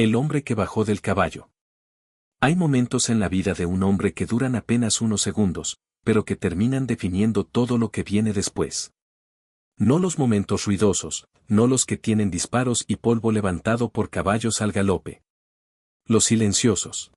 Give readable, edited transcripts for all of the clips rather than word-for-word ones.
El hombre que bajó del caballo. Hay momentos en la vida de un hombre que duran apenas unos segundos, pero que terminan definiendo todo lo que viene después. No los momentos ruidosos, no los que tienen disparos y polvo levantado por caballos al galope. Los silenciosos.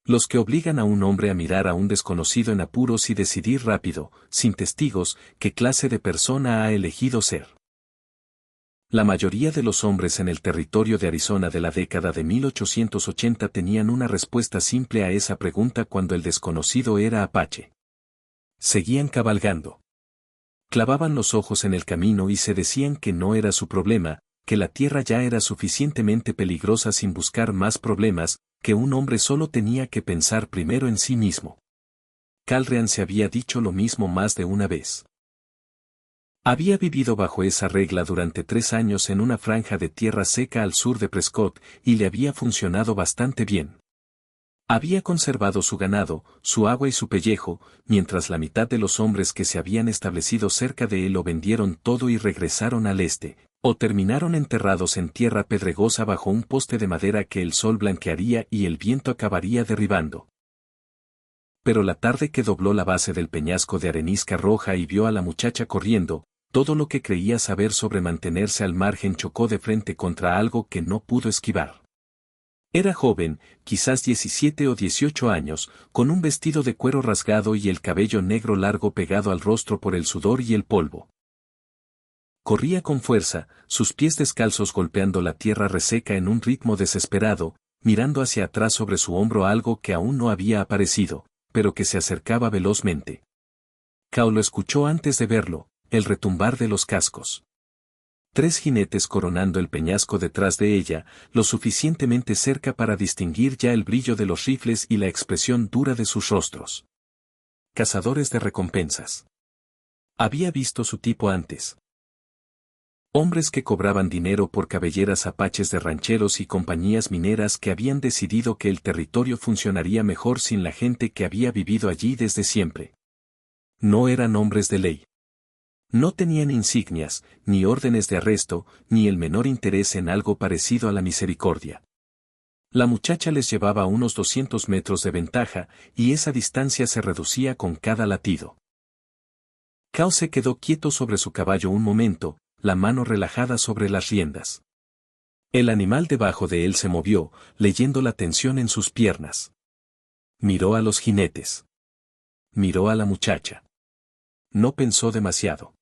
Los que obligan a un hombre a mirar a un desconocido en apuros y decidir rápido, sin testigos, qué clase de persona ha elegido ser. La mayoría de los hombres en el territorio de Arizona de la década de 1880 tenían una respuesta simple a esa pregunta cuando el desconocido era apache. Seguían cabalgando. Clavaban los ojos en el camino y se decían que no era su problema, que la tierra ya era suficientemente peligrosa sin buscar más problemas, que un hombre solo tenía que pensar primero en sí mismo. Calrean se había dicho lo mismo más de una vez. Había vivido bajo esa regla durante 3 años en una franja de tierra seca al sur de Prescott, y le había funcionado bastante bien. Había conservado su ganado, su agua y su pellejo, mientras la mitad de los hombres que se habían establecido cerca de él lo vendieron todo y regresaron al este, o terminaron enterrados en tierra pedregosa bajo un poste de madera que el sol blanquearía y el viento acabaría derribando. Pero la tarde que dobló la base del peñasco de arenisca roja y vio a la muchacha corriendo, todo lo que creía saber sobre mantenerse al margen chocó de frente contra algo que no pudo esquivar. Era joven, quizás 17 o 18 años, con un vestido de cuero rasgado y el cabello negro largo pegado al rostro por el sudor y el polvo. Corría con fuerza, sus pies descalzos golpeando la tierra reseca en un ritmo desesperado, mirando hacia atrás sobre su hombro algo que aún no había aparecido, pero que se acercaba velozmente. Cao lo escuchó antes de verlo, el retumbar de los cascos. 3 jinetes coronando el peñasco detrás de ella, lo suficientemente cerca para distinguir ya el brillo de los rifles y la expresión dura de sus rostros. Cazadores de recompensas. Había visto su tipo antes. Hombres que cobraban dinero por cabelleras apaches de rancheros y compañías mineras que habían decidido que el territorio funcionaría mejor sin la gente que había vivido allí desde siempre. No eran hombres de ley. No tenían insignias, ni órdenes de arresto, ni el menor interés en algo parecido a la misericordia. La muchacha les llevaba unos 200 metros de ventaja, y esa distancia se reducía con cada latido. Cao se quedó quieto sobre su caballo un momento, la mano relajada sobre las riendas. El animal debajo de él se movió, leyendo la tensión en sus piernas. Miró a los jinetes. Miró a la muchacha. No pensó demasiado.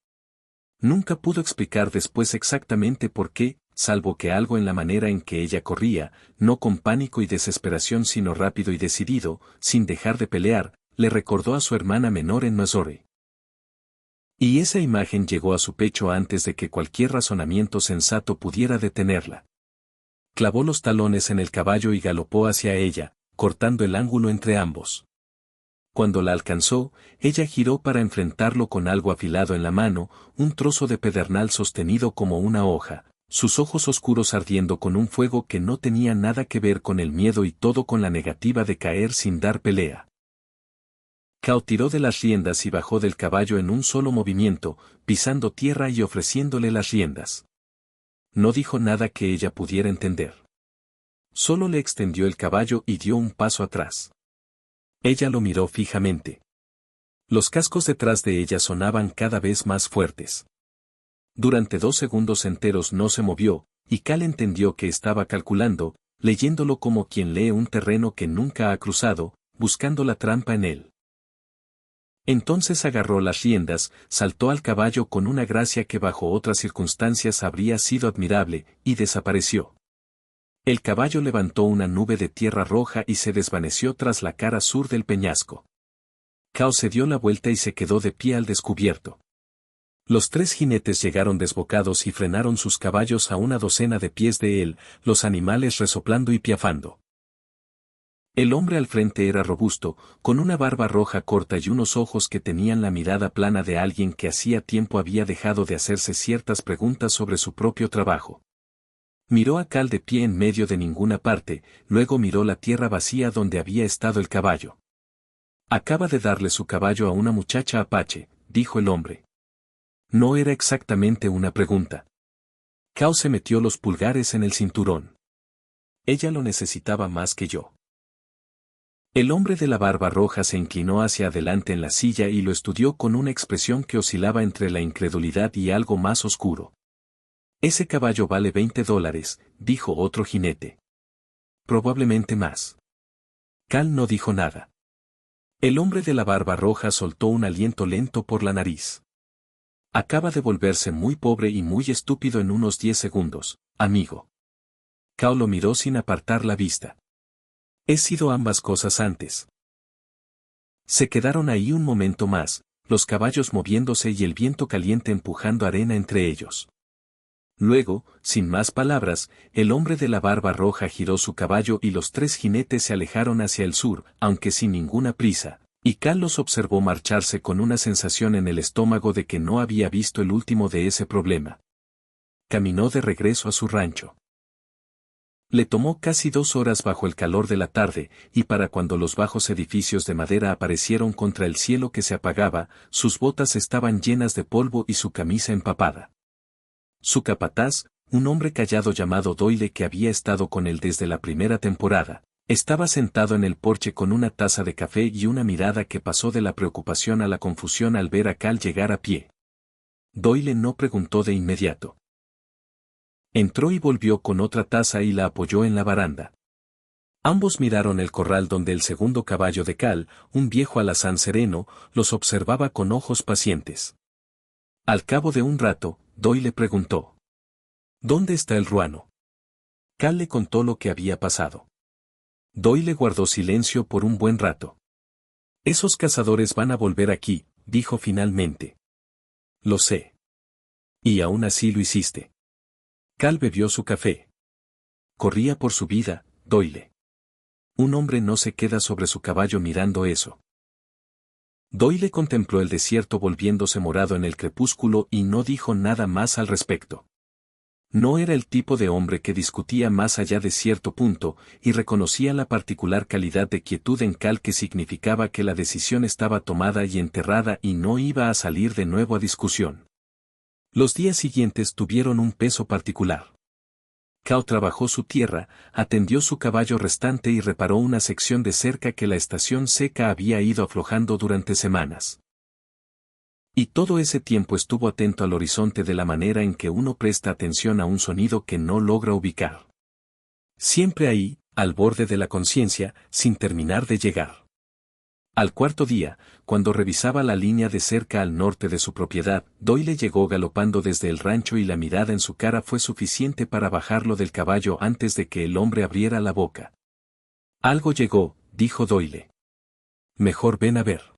Nunca pudo explicar después exactamente por qué, salvo que algo en la manera en que ella corría, no con pánico y desesperación sino rápido y decidido, sin dejar de pelear, le recordó a su hermana menor en Missouri. Y esa imagen llegó a su pecho antes de que cualquier razonamiento sensato pudiera detenerla. Clavó los talones en el caballo y galopó hacia ella, cortando el ángulo entre ambos. Cuando la alcanzó, ella giró para enfrentarlo con algo afilado en la mano, un trozo de pedernal sostenido como una hoja, sus ojos oscuros ardiendo con un fuego que no tenía nada que ver con el miedo y todo con la negativa de caer sin dar pelea. Cao tiró de las riendas y bajó del caballo en un solo movimiento, pisando tierra y ofreciéndole las riendas. No dijo nada que ella pudiera entender. Solo le extendió el caballo y dio un paso atrás. Ella lo miró fijamente. Los cascos detrás de ella sonaban cada vez más fuertes. Durante 2 segundos enteros no se movió, y Cal entendió que estaba calculando, leyéndolo como quien lee un terreno que nunca ha cruzado, buscando la trampa en él. Entonces agarró las riendas, saltó al caballo con una gracia que bajo otras circunstancias habría sido admirable, y desapareció. El caballo levantó una nube de tierra roja y se desvaneció tras la cara sur del peñasco. Cao se dio la vuelta y se quedó de pie al descubierto. Los 3 jinetes llegaron desbocados y frenaron sus caballos a una docena de pies de él, los animales resoplando y piafando. El hombre al frente era robusto, con una barba roja corta y unos ojos que tenían la mirada plana de alguien que hacía tiempo había dejado de hacerse ciertas preguntas sobre su propio trabajo. Miró a Cal de pie en medio de ninguna parte, luego miró la tierra vacía donde había estado el caballo. Acaba de darle su caballo a una muchacha apache, dijo el hombre. No era exactamente una pregunta. Cao se metió los pulgares en el cinturón. Ella lo necesitaba más que yo. El hombre de la barba roja se inclinó hacia adelante en la silla y lo estudió con una expresión que oscilaba entre la incredulidad y algo más oscuro. Ese caballo vale $20, dijo otro jinete. Probablemente más. Cal no dijo nada. El hombre de la barba roja soltó un aliento lento por la nariz. Acaba de volverse muy pobre y muy estúpido en unos 10 segundos, amigo. Cal lo miró sin apartar la vista. He sido ambas cosas antes. Se quedaron ahí un momento más, los caballos moviéndose y el viento caliente empujando arena entre ellos. Luego, sin más palabras, el hombre de la barba roja giró su caballo y los 3 jinetes se alejaron hacia el sur, aunque sin ninguna prisa, y Cal los observó marcharse con una sensación en el estómago de que no había visto el último de ese problema. Caminó de regreso a su rancho. Le tomó casi 2 horas bajo el calor de la tarde, y para cuando los bajos edificios de madera aparecieron contra el cielo que se apagaba, sus botas estaban llenas de polvo y su camisa empapada. Su capataz, un hombre callado llamado Doyle que había estado con él desde la primera temporada, estaba sentado en el porche con una taza de café y una mirada que pasó de la preocupación a la confusión al ver a Cal llegar a pie. Doyle no preguntó de inmediato. Entró y volvió con otra taza y la apoyó en la baranda. Ambos miraron el corral donde el segundo caballo de Cal, un viejo alazán sereno, los observaba con ojos pacientes. Al cabo de un rato, Doyle preguntó: ¿Dónde está el ruano? Cal le contó lo que había pasado. Doyle guardó silencio por un buen rato. Esos cazadores van a volver aquí, dijo finalmente. Lo sé. Y aún así lo hiciste. Cal bebió su café. Corría por su vida, Doyle. Un hombre no se queda sobre su caballo mirando eso. Doyle contempló el desierto volviéndose morado en el crepúsculo y no dijo nada más al respecto. No era el tipo de hombre que discutía más allá de cierto punto, y reconocía la particular calidad de quietud en Cal que significaba que la decisión estaba tomada y enterrada y no iba a salir de nuevo a discusión. Los días siguientes tuvieron un peso particular. Cal trabajó su tierra, atendió su caballo restante y reparó una sección de cerca que la estación seca había ido aflojando durante semanas. Y todo ese tiempo estuvo atento al horizonte de la manera en que uno presta atención a un sonido que no logra ubicar. Siempre ahí, al borde de la conciencia, sin terminar de llegar. Al cuarto día, cuando revisaba la línea de cerca al norte de su propiedad, Doyle llegó galopando desde el rancho y la mirada en su cara fue suficiente para bajarlo del caballo antes de que el hombre abriera la boca. Algo llegó, dijo Doyle. Mejor ven a ver.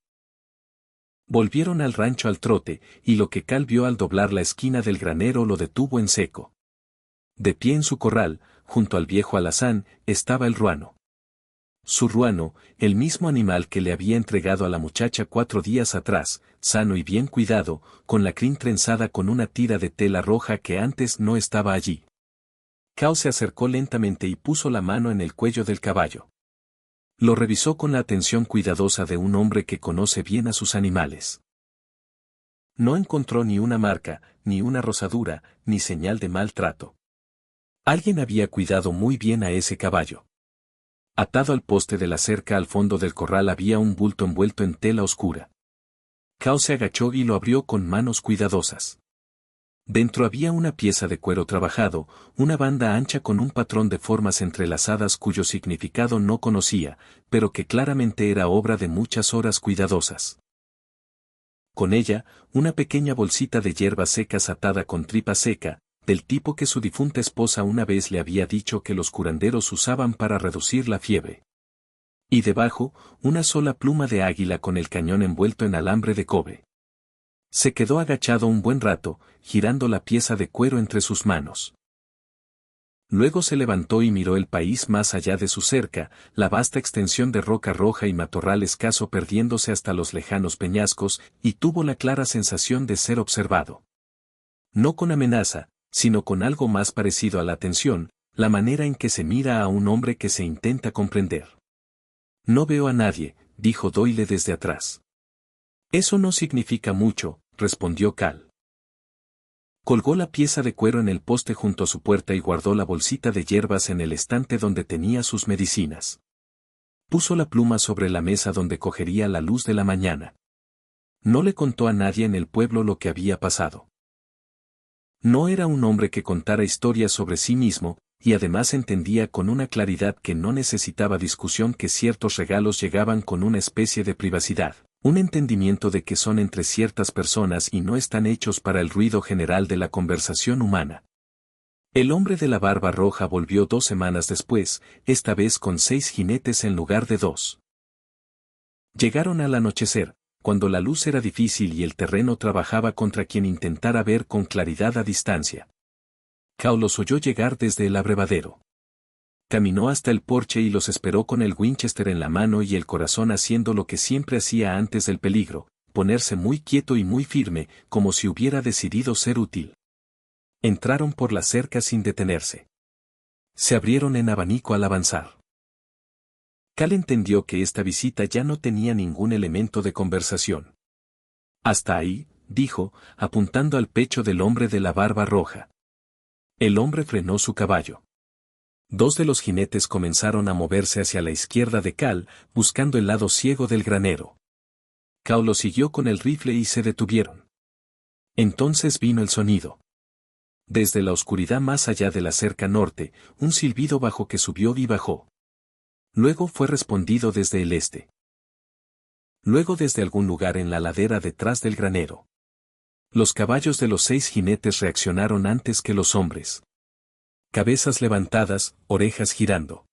Volvieron al rancho al trote, y lo que Cal vio al doblar la esquina del granero lo detuvo en seco. De pie en su corral, junto al viejo alazán, estaba el ruano. Su ruano, el mismo animal que le había entregado a la muchacha 4 días atrás, sano y bien cuidado, con la crin trenzada con una tira de tela roja que antes no estaba allí. Cal se acercó lentamente y puso la mano en el cuello del caballo. Lo revisó con la atención cuidadosa de un hombre que conoce bien a sus animales. No encontró ni una marca, ni una rosadura, ni señal de maltrato. Alguien había cuidado muy bien a ese caballo. Atado al poste de la cerca al fondo del corral había un bulto envuelto en tela oscura. Cal se agachó y lo abrió con manos cuidadosas. Dentro había una pieza de cuero trabajado, una banda ancha con un patrón de formas entrelazadas cuyo significado no conocía, pero que claramente era obra de muchas horas cuidadosas. Con ella, una pequeña bolsita de hierbas secas atada con tripa seca, del tipo que su difunta esposa una vez le había dicho que los curanderos usaban para reducir la fiebre. Y debajo, una sola pluma de águila con el cañón envuelto en alambre de cobre. Se quedó agachado un buen rato, girando la pieza de cuero entre sus manos. Luego se levantó y miró el país más allá de su cerca, la vasta extensión de roca roja y matorral escaso perdiéndose hasta los lejanos peñascos, y tuvo la clara sensación de ser observado. No con amenaza, sino con algo más parecido a la atención, la manera en que se mira a un hombre que se intenta comprender. No veo a nadie, dijo Doyle desde atrás. Eso no significa mucho, respondió Cal. Colgó la pieza de cuero en el poste junto a su puerta y guardó la bolsita de hierbas en el estante donde tenía sus medicinas. Puso la pluma sobre la mesa donde cogería la luz de la mañana. No le contó a nadie en el pueblo lo que había pasado. No era un hombre que contara historias sobre sí mismo, y además entendía con una claridad que no necesitaba discusión que ciertos regalos llegaban con una especie de privacidad, un entendimiento de que son entre ciertas personas y no están hechos para el ruido general de la conversación humana. El hombre de la barba roja volvió 2 semanas después, esta vez con 6 jinetes en lugar de 2. Llegaron al anochecer, cuando la luz era difícil y el terreno trabajaba contra quien intentara ver con claridad a distancia. Cao los oyó llegar desde el abrevadero. Caminó hasta el porche y los esperó con el Winchester en la mano y el corazón haciendo lo que siempre hacía antes del peligro, ponerse muy quieto y muy firme, como si hubiera decidido ser útil. Entraron por la cerca sin detenerse. Se abrieron en abanico al avanzar. Cal entendió que esta visita ya no tenía ningún elemento de conversación. Hasta ahí, dijo, apuntando al pecho del hombre de la barba roja. El hombre frenó su caballo. 2 de los jinetes comenzaron a moverse hacia la izquierda de Cal, buscando el lado ciego del granero. Cal lo siguió con el rifle y se detuvieron. Entonces vino el sonido. Desde la oscuridad más allá de la cerca norte, un silbido bajo que subió y bajó. Luego fue respondido desde el este. Luego desde algún lugar en la ladera detrás del granero. Los caballos de los 6 jinetes reaccionaron antes que los hombres. Cabezas levantadas, orejas girando.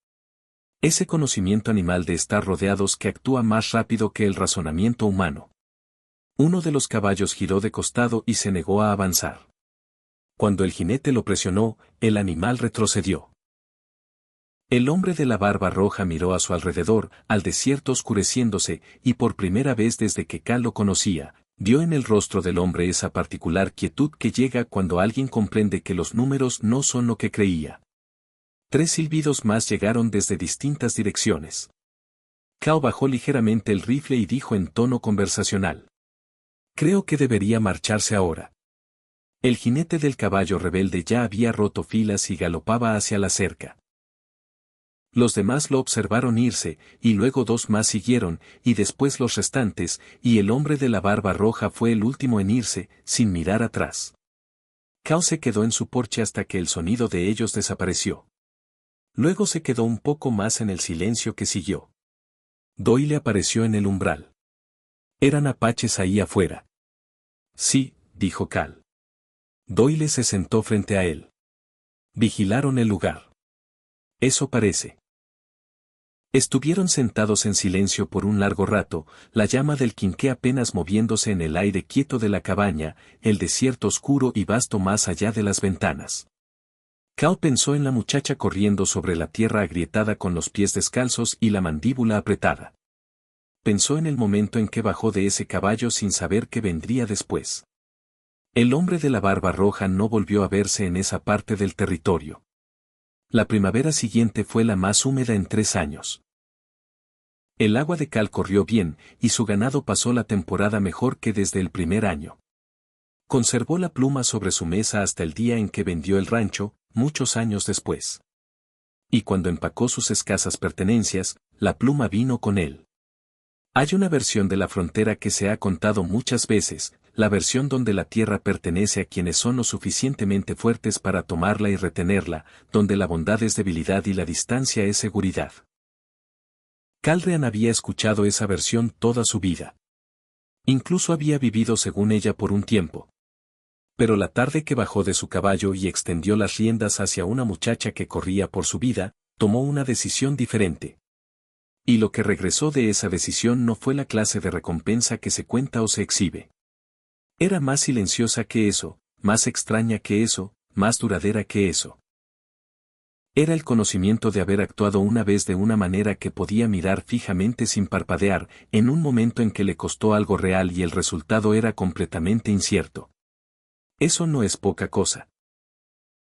Ese conocimiento animal de estar rodeados que actúa más rápido que el razonamiento humano. Uno de los caballos giró de costado y se negó a avanzar. Cuando el jinete lo presionó, el animal retrocedió. El hombre de la barba roja miró a su alrededor, al desierto oscureciéndose, y por primera vez desde que Cal lo conocía, vio en el rostro del hombre esa particular quietud que llega cuando alguien comprende que los números no son lo que creía. 3 silbidos más llegaron desde distintas direcciones. Cao bajó ligeramente el rifle y dijo en tono conversacional. Creo que debería marcharse ahora. El jinete del caballo rebelde ya había roto filas y galopaba hacia la cerca. Los demás lo observaron irse, y luego 2 más siguieron, y después los restantes, y el hombre de la barba roja fue el último en irse, sin mirar atrás. Cao se quedó en su porche hasta que el sonido de ellos desapareció. Luego se quedó un poco más en el silencio que siguió. Doyle apareció en el umbral. Eran apaches ahí afuera. Sí, dijo Cal. Doyle se sentó frente a él. Vigilaron el lugar. Eso parece. Estuvieron sentados en silencio por un largo rato, la llama del quinqué apenas moviéndose en el aire quieto de la cabaña, el desierto oscuro y vasto más allá de las ventanas. Cao pensó en la muchacha corriendo sobre la tierra agrietada con los pies descalzos y la mandíbula apretada. Pensó en el momento en que bajó de ese caballo sin saber qué vendría después. El hombre de la barba roja no volvió a verse en esa parte del territorio. La primavera siguiente fue la más húmeda en 3 años. El agua de Cal corrió bien, y su ganado pasó la temporada mejor que desde el primer año. Conservó la pluma sobre su mesa hasta el día en que vendió el rancho, muchos años después. Y cuando empacó sus escasas pertenencias, la pluma vino con él. Hay una versión de la frontera que se ha contado muchas veces, la versión donde la tierra pertenece a quienes son lo suficientemente fuertes para tomarla y retenerla, donde la bondad es debilidad y la distancia es seguridad. Calrean había escuchado esa versión toda su vida. Incluso había vivido según ella por un tiempo. Pero la tarde que bajó de su caballo y extendió las riendas hacia una muchacha que corría por su vida, tomó una decisión diferente. Y lo que regresó de esa decisión no fue la clase de recompensa que se cuenta o se exhibe. Era más silenciosa que eso, más extraña que eso, más duradera que eso. Era el conocimiento de haber actuado una vez de una manera que podía mirar fijamente sin parpadear, en un momento en que le costó algo real y el resultado era completamente incierto. Eso no es poca cosa.